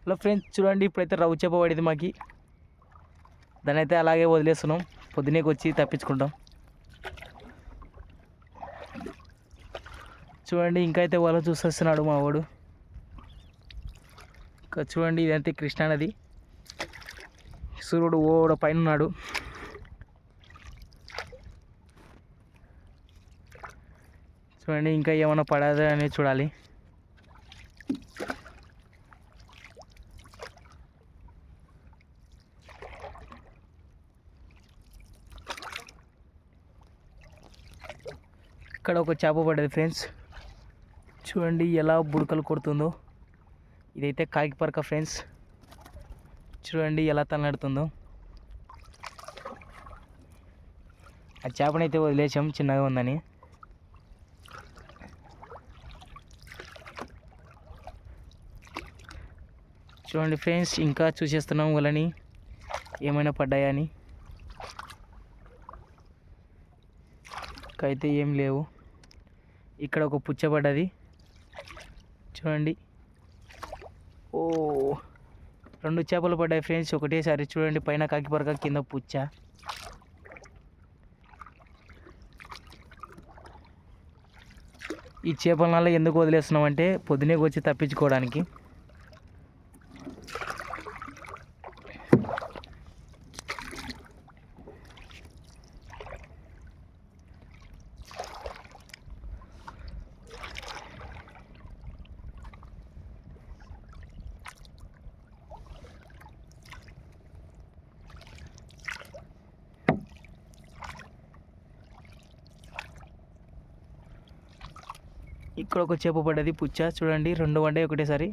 Hello friends, చూడండి ఇప్పుడైతే రవ్వు చేప పడింది మాకి. దాని అయితే అలాగే వదిలేస్తున్నాం, పొద్దునేకి వచ్చి తప్పించుకుంటాం. చూడండి ఇంకా అయితే వల చూసేస్తున్నాడు మా వాడు. ఇంకా చూడండి ఇదంతే కృష్ణానది. సూర్యుడు ఓడ పైన ఉన్నాడు. చూడండి ఇంకా ఏమైనా పడదా అనేది చూడాలి. ఇక్కడ ఒక చేప పడ్డది ఫ్రెండ్స్. చూడండి ఎలా బుడకలు కొడుతుందో. ఇదైతే కాకిపరక ఫ్రెండ్స్. చూడండి ఎలా తన్నాడుతుందో. ఆ చేపనైతే వదిలేసాం చిన్నగా ఉందని. చూడండి ఫ్రెండ్స్ ఇంకా చూసేస్తున్నాం వాళ్ళని ఏమైనా పడ్డాయా అని. అయితే ఏం లేవు. ఇక్కడ ఒక పుచ్చ పడ్డది చూడండి. ఓ, 2 చేపలు పడ్డాయి ఫ్రెండ్స్ ఒకటేసారి. చూడండి పైన కాకిపరక, కింద పుచ్చ. ఈ చేపల ఎందుకు వదిలేస్తున్నాం అంటే పొద్దునే వచ్చి తప్పించుకోవడానికి. ఇక్కడ ఒక చేప పడ్డది పుచ్చ. చూడండి 2 పడ్డాయి ఒకటేసారి.